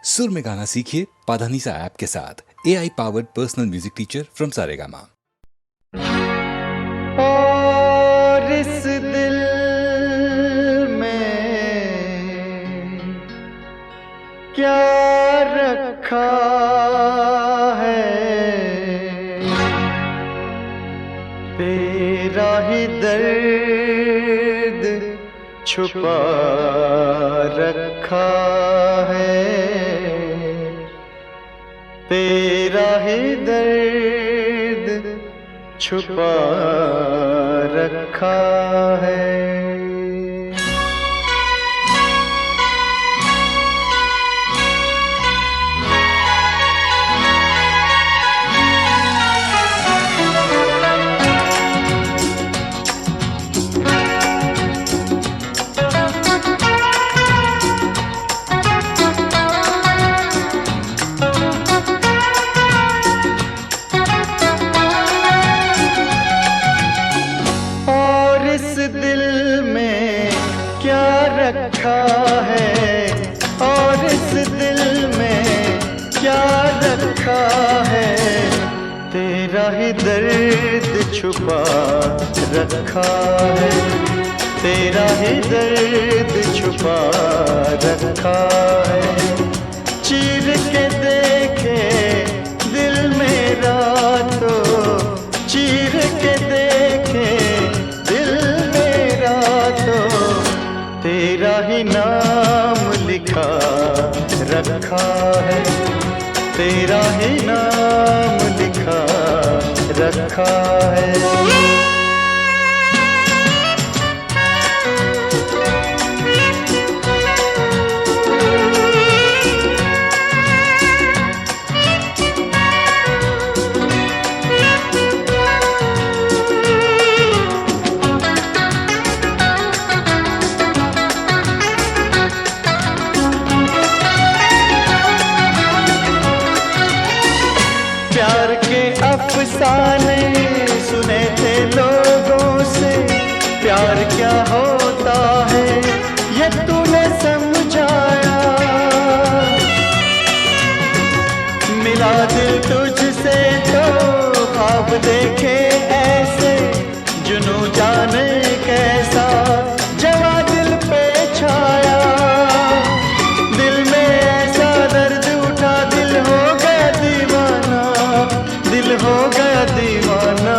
सुर में गाना सीखिए पाधानीसा ऐप के साथ। AI powered personal music teacher from Saregama. और इस दिल में क्या रखा है, तेरा ही दर्द छुपा रखा है, तेरा ही दर्द छुपा रखा है। रखा है और इस दिल में क्या रखा है, तेरा ही दर्द छुपा रखा है, तेरा ही दर्द छुपा रखा है। चीर के देखे दिल मेरा तो, चीर के देखे दिल मेरा तो, तेरा ही नाम लिखा रखा है, तेरा ही नाम लिखा रखा है। प्यार के अफसाने सुने थे लोगों से, प्यार क्या होता है ये तूने समझाया। मिला दिल तुझसे तो ख्वाब देखे ऐसे, जुनू जाने कैसा जवा दिल पे छाया। दिल में ऐसा दर्द उठा, दिल हो गया दीवाना, दिल हो गया दीवाना।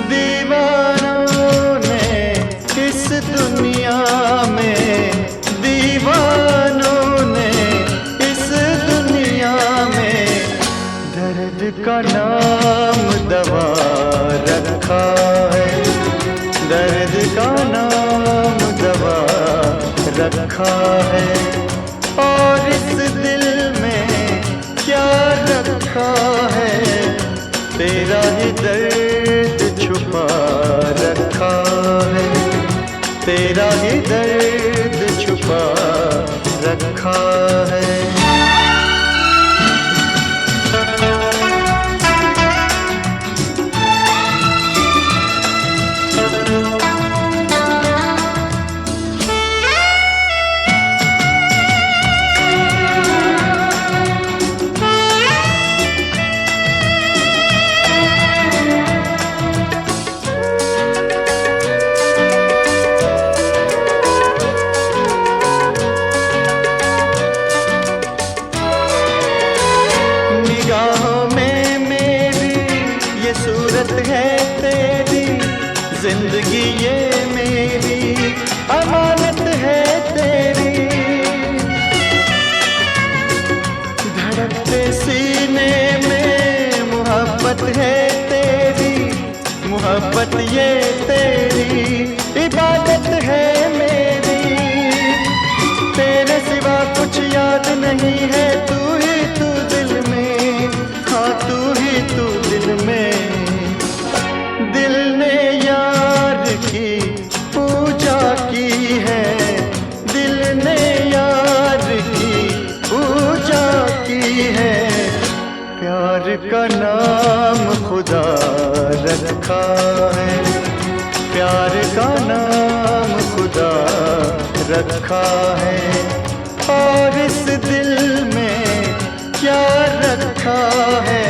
दीवानों ने इस दुनिया में, दीवानों ने इस दुनिया में दर्द का नाम दवा रखा है, दर्द का नाम दवा रखा है। और इस दिल में क्या रखा है, तेरा ही दर्द छुपा रखा है, तेरा ही दर्द छुपा रखा है। दिल में क्या रखा है,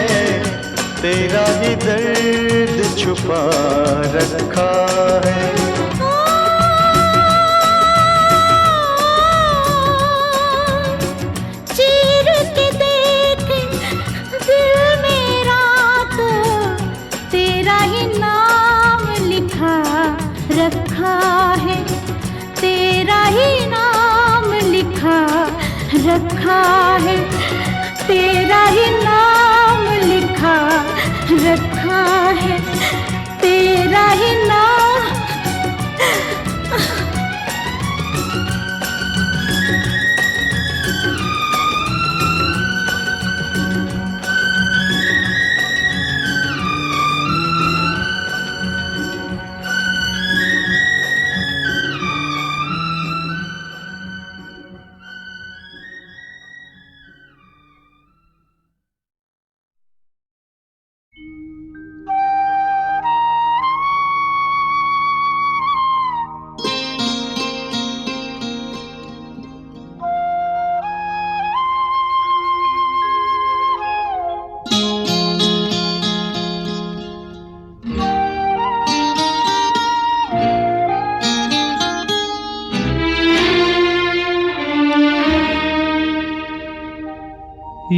तेरा ही दर्द छुपा रखा है। चीर के देख दिल मेरा तो तेरा ही नाम लिखा रखा है, तेरा ही नाम लिखा रखा है, तेरा ही नाम लिखा रखा है, तेरा ही नाम।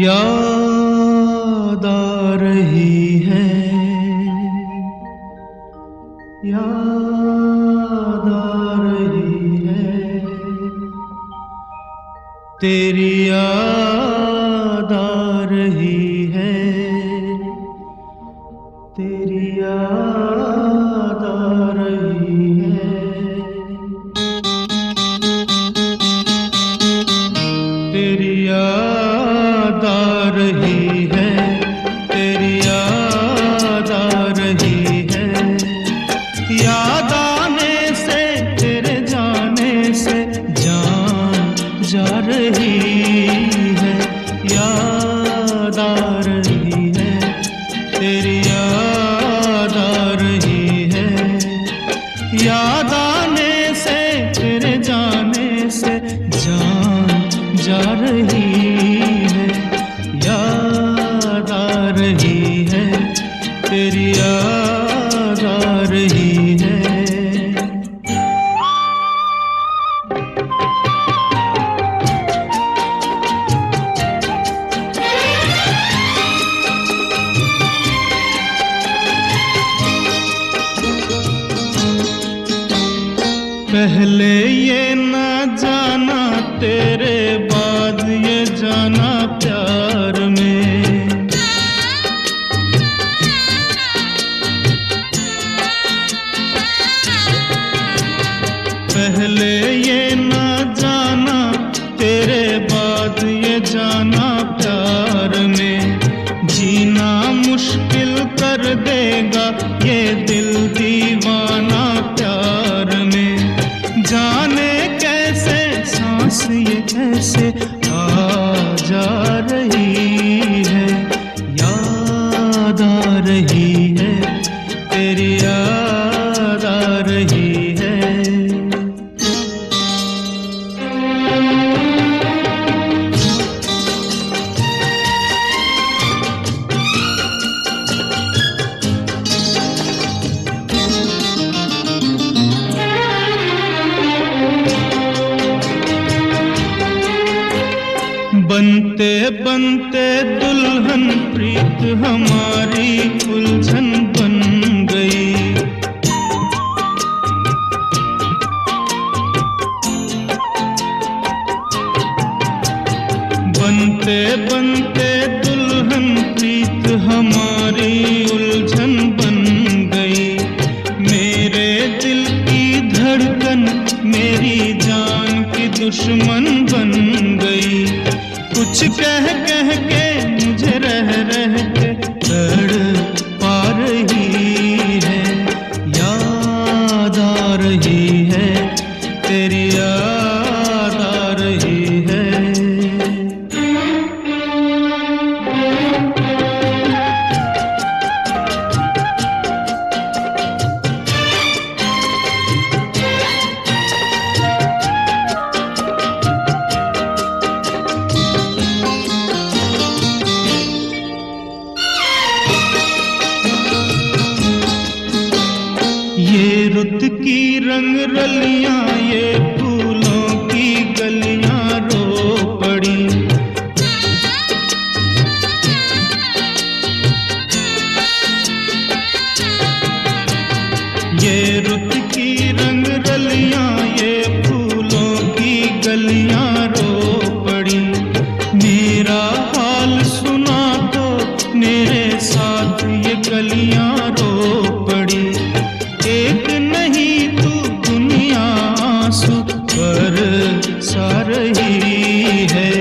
याद आ रही है, याद आ रही है, तेरी याद आ रही है, तेरी याद आ रही है, तेरी याद आ रही है, तेरी याद आ रही है, याद आने से तेरे जाने से जान जा रही है, याद आ रही है, तेरी याद आ रही है, याद आने से तेरे जाने से जान जा रही है, याद आ रही है, तेरी याद आ रही है। पहले ये ना जाना, तेरे बाद ये जाना प्यार में, पहले ये ना जाना, तेरे बाद ये जाना प्यार में, जीना मुश्किल कर देगा ये दिल दीवाना प्यार में, जाने कैसे सांस ये कैसे आ जा रही है, याद आ रही है, तेरी याद आ रही है। बनते बनते दुल्हन प्रीत हमारी उलझन बन गई, बनते बनते दुल्हन प्रीत हमारी उलझन बन गई, मेरे दिल की धड़कन मेरी जान की दुश्मन बन गई, कुछ कह कह के मुझे रह रह के तड़पा रही है, याद आ रही है, तेरी याद आ रही है। रंग रलियां ये फूलों की गलियां रो पड़ी। ये रुत की रंग रलियां ये फूलों की गलियां रो पड़ी। मेरा हाल सुना तो मेरे साथ ये गलियां रो पड़ी। एक नहीं तू दुनिया आंसू बरसा रही है,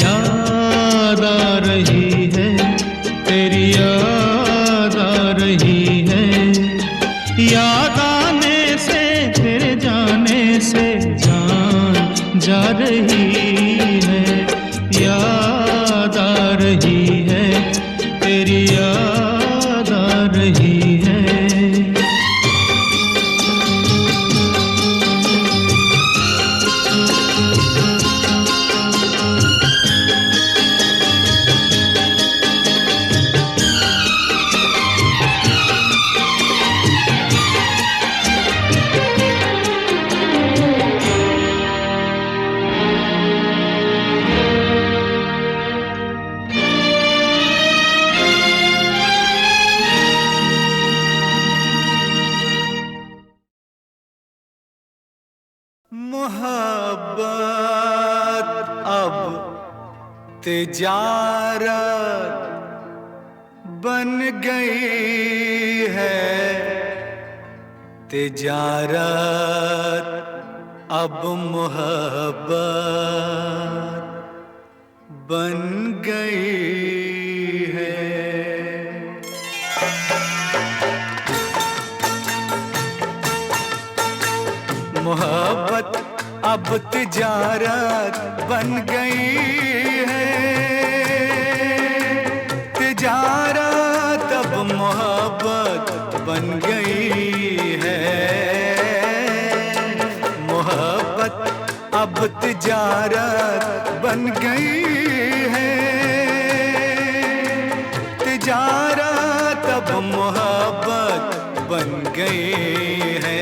याद आ रही है, तेरी याद आ रही है। याद आने से तेरे जाने से जान जा रही है, याद आ रही है, तेरी याद आ रही है। मोहब्बत अब तिजारत बन गई है, तिजारत अब मोहब्बत बन गई है। मोहब्बत अब तिजारत बन गई है, तिजारत अब मोहब्बत बन गई है। मोहब्बत अब तिजारत बन गई है, तिजारत अब मोहब्बत बन गई है।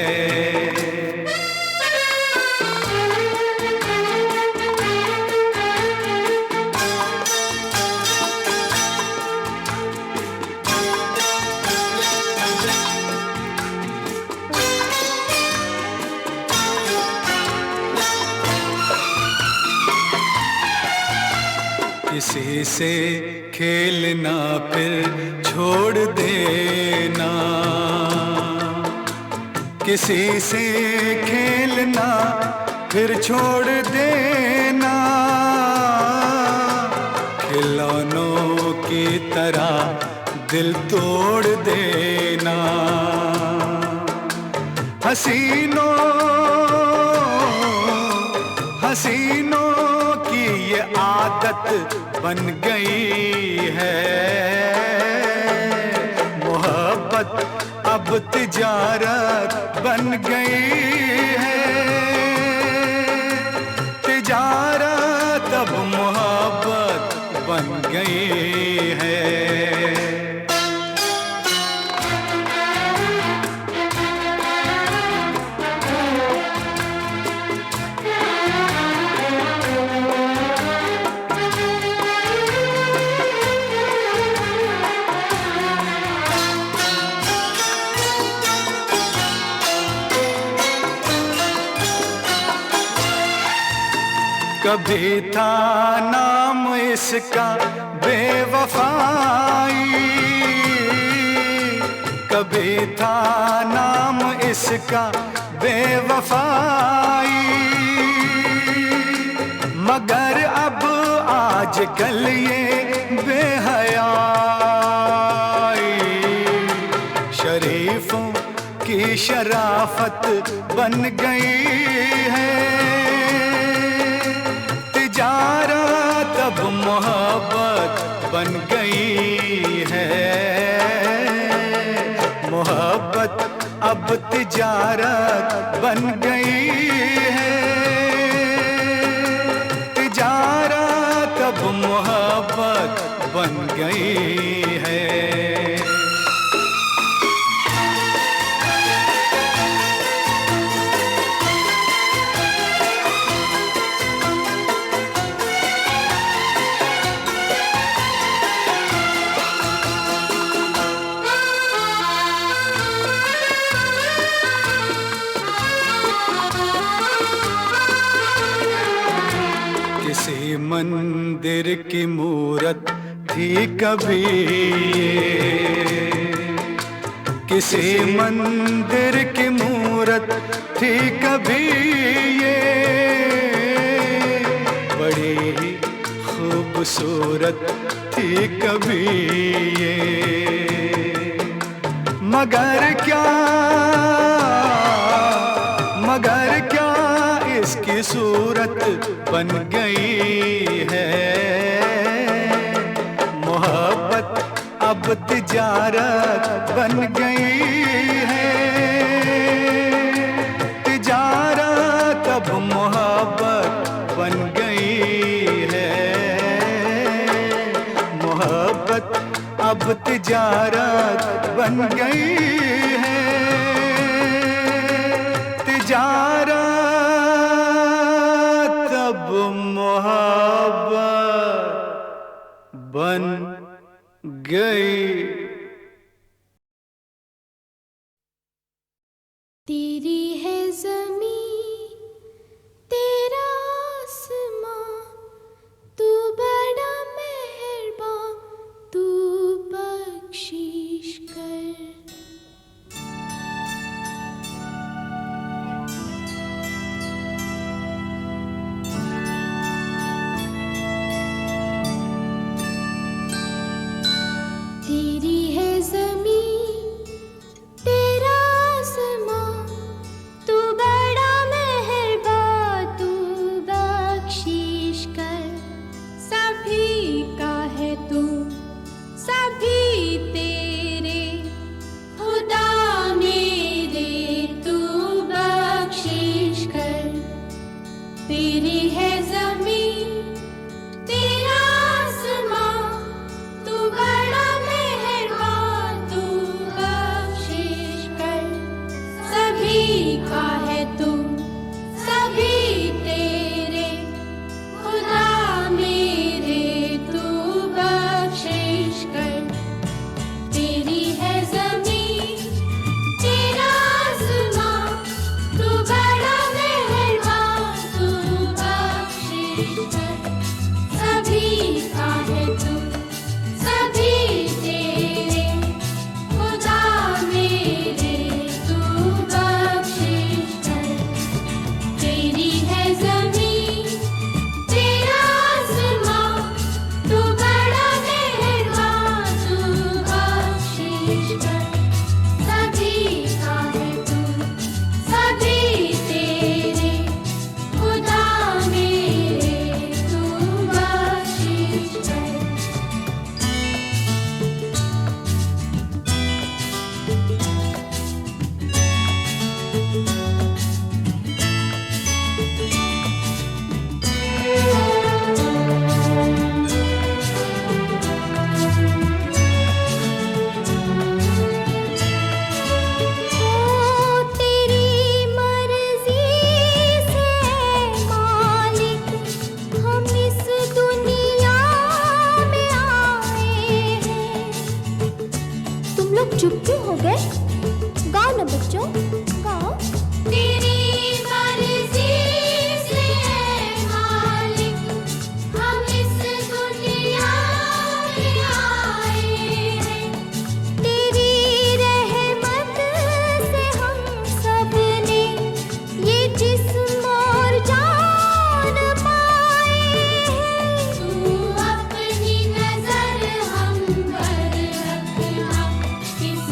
किसी से खेलना फिर छोड़ देना, किसी से खेलना फिर छोड़ देना। खिलौनों की तरह दिल तोड़ देना। हसीनों की ये आदत बन गई है। मोहब्बत अब तिजारत बन गई है, तिजारत अब मोहब्बत बन गई है। कभी था नाम इसका बेवफाई, कभी था नाम इसका बेवफाई। मगर अब आजकल ये बेहयाई शरीफों की शराफत बन गई है। तिजारत अब मोहब्बत बन गई है। मोहब्बत अब तिजारत बन गई है, तिजारत अब मोहब्बत बन गई है। मंदिर की मूरत थी कभी ये, किसी मंदिर की मूरत थी कभी ये, बड़ी ही खूबसूरत थी कभी ये। मगर क्या इसकी सूरत बन गई है, मोहब्बत अब तिजारत बन गई है, तिजारत अब मोहब्बत बन गई है, मोहब्बत अब तिजारत बन गई है, तिजारत अब मोहब्बत बन गई। तेरी है ज़मीं तेरा आसमां, तू बड़ा मेहरबान, तू बख्शिश कर। तेरी है ज़मीं तेरा आसमां, तू बड़ा मेहरबान, तू बख्शिश कर। सभी का है तू, सभी तेरे, खुदा मेरे तू बख्शिश कर। तेरी है ज़मीं तेरा आसमां, तू बड़ा मेहरबान, तू बख्शिश कर। सभी का है तू, सभी तेरे, खुदा मेरे तू बख्शिश कर। तेरी है ज़मीं तेरा आसमां, तू बड़ा मेहरबान, तू बख्शिश कर। सभी का है तू, सभी तेरे, खुदा मेरे तू बख्शिश कर। तेरी है ज़मीं तेरा आसमां, तू बड़ा मेहरबान, तू बख्शिश कर। सभी का है तू, सभी तेरे, खुदा मेरे तू बख्शिश कर। ओ तेरी मर्जी से मालिक, हम इस दुनिया में आए हैं। तुम लोग चुप क्यों हो गए? गाओ ना बच्चों, गाओ। तेरी मर्जी से मालिक, हम इस दुनिया में आए हैं। तेरी रहमत से हम सब ने ये जिस्म और जान पाए हैं। तू अपनी नजर हम पर रखना, इस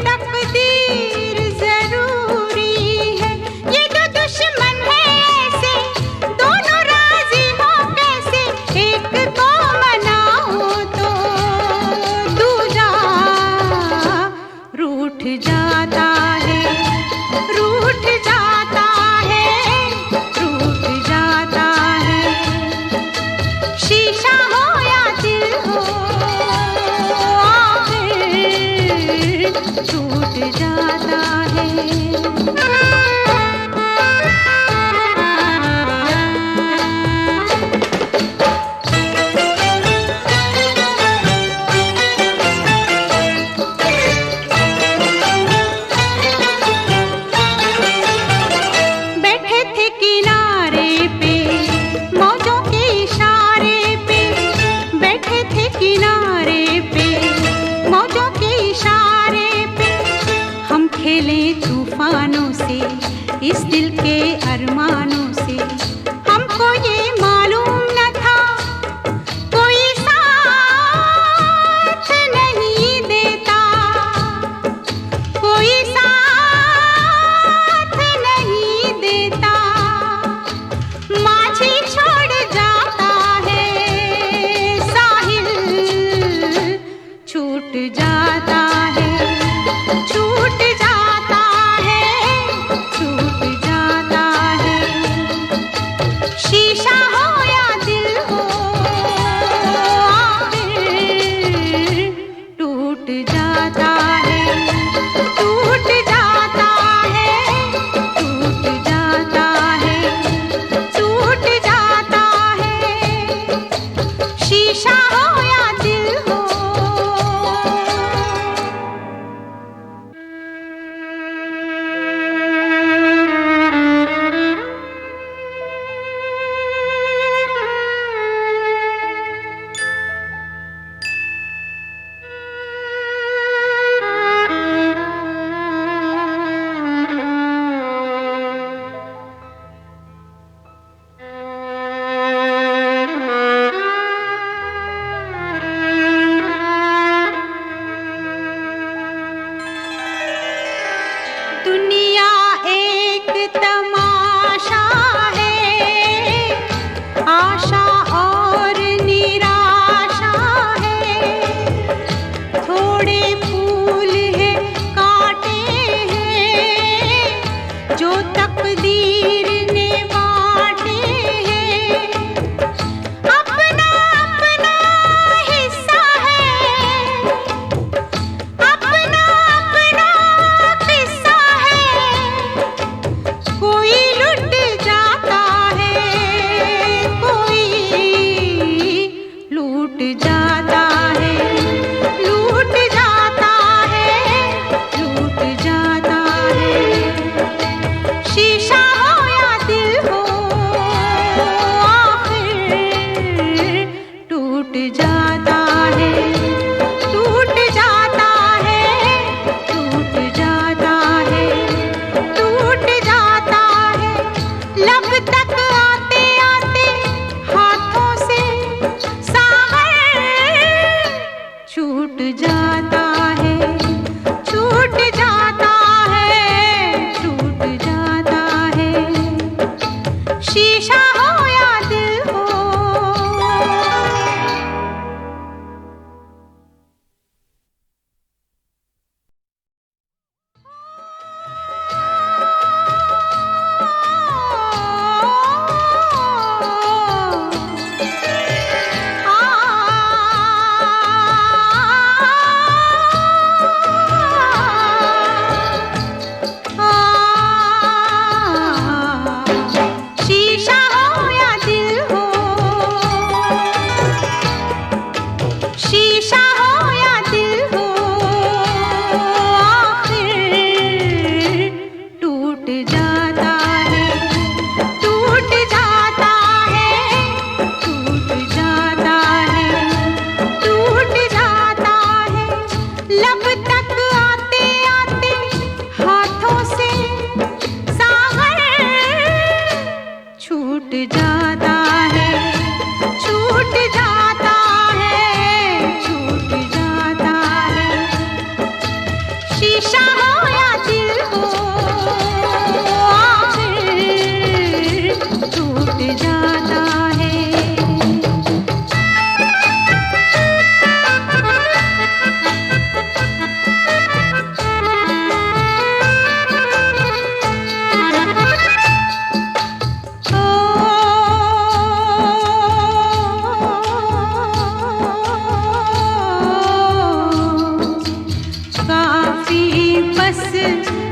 तकदीर जरूरी है। ये दो दुश्मन है ऐसे, दोनों राजी हो कैसे, एक को मनाओ तो दूजा रूठ जाता है, रूठ जाता है, रूठ जाता है। शीशा हो या दिल हो, आखिर टूट जाता है। बैठे थे किनारे पे मौजों के इशारे पे, बैठे थे किनारे पे मौजों के इशारे पे। हम खेले तूफानों से, इस दिल के अरमानों से। हमको ये मालूम न था कोई साथ नहीं देता, कोई साथ नहीं देता। माझी छोड़ जाता है साहिल, छूट जाता है, छूट जाता है, छूट जाता है। शीशा हो या दिल हो, आखिर टूट जाता है, टूट जाता है, टूट जाता है, टूट जाता है। शीशा हो या दिल हो। दुनिया एक तमाशा है, आशा और निराशा है। थोड़े फूल है, कांटे हैं, जो तकदीर ने बांटे हैं। अपना अपना हिस्सा है, अपना अपना किस्सा है। कोई शीशा हो या दिल हो, आखिर टूट जाता है। काफी बस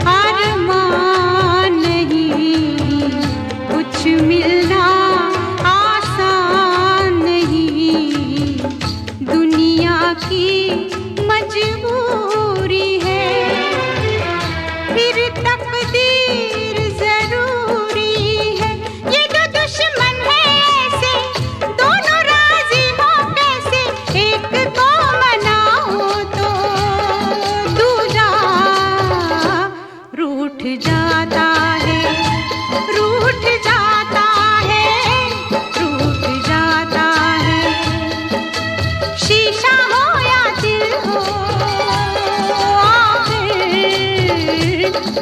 अरमान नहीं, कुछ मिलना आसान नहीं, दुनिया की मजबूरी है, फिर तकदीर जरूरी है। ये दो दुश्मन है ऐसे, दोनों राजी हो कैसे, एक को मनाओ तो दूजा रूठ जाता है, रूठ जाता है, रूठ जाता है। शीशा हो या दिल हो, आखिर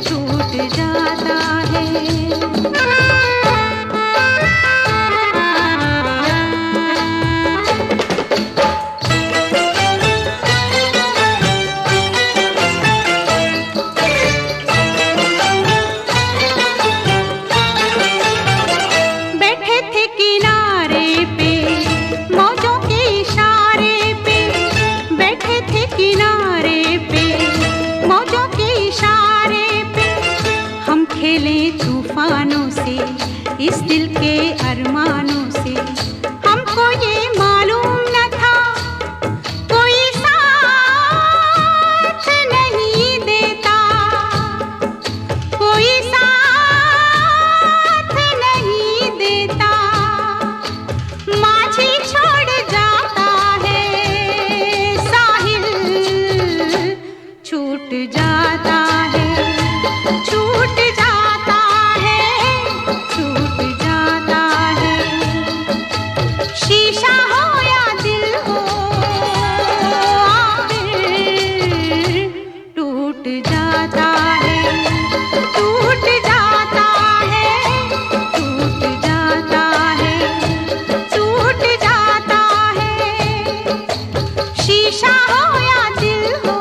टूट जाता है। बैठे थे किनारे पे मौजों के इशारे पे, बैठे थे किनारे पे मौजों के इशारे पे, हम खेले तूफानों से, इस दिल के अरमानों से। हमको ये मालूम न था कोई साथ नहीं देता, कोई साथ नहीं देता, माझी छोड़ जाता है, साहिल छूट जाता है, छूट जाता है, छूट जाता है। शीशा हो या दिल हो, आखिर टूट जाता है, टूट जाता है, टूट जाता है, टूट जाता है। शीशा हो या दिल हो।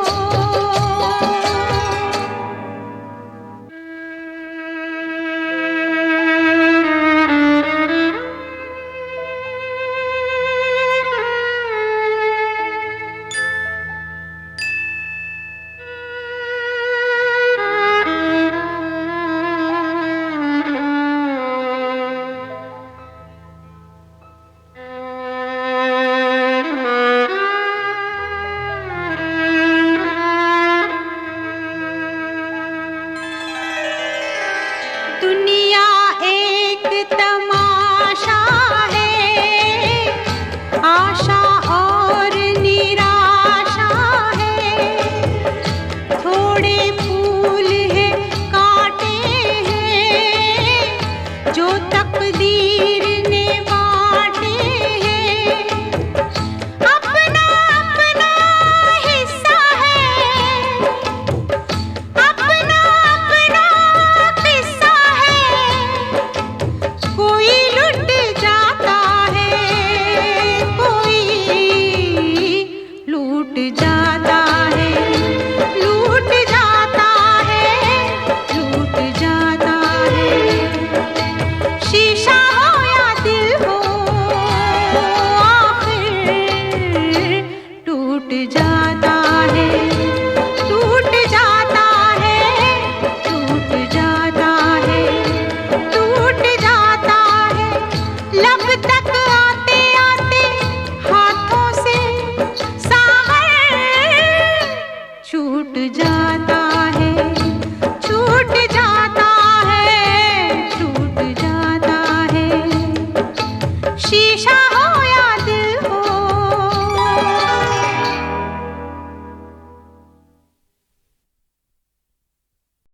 दुनिया एक तमा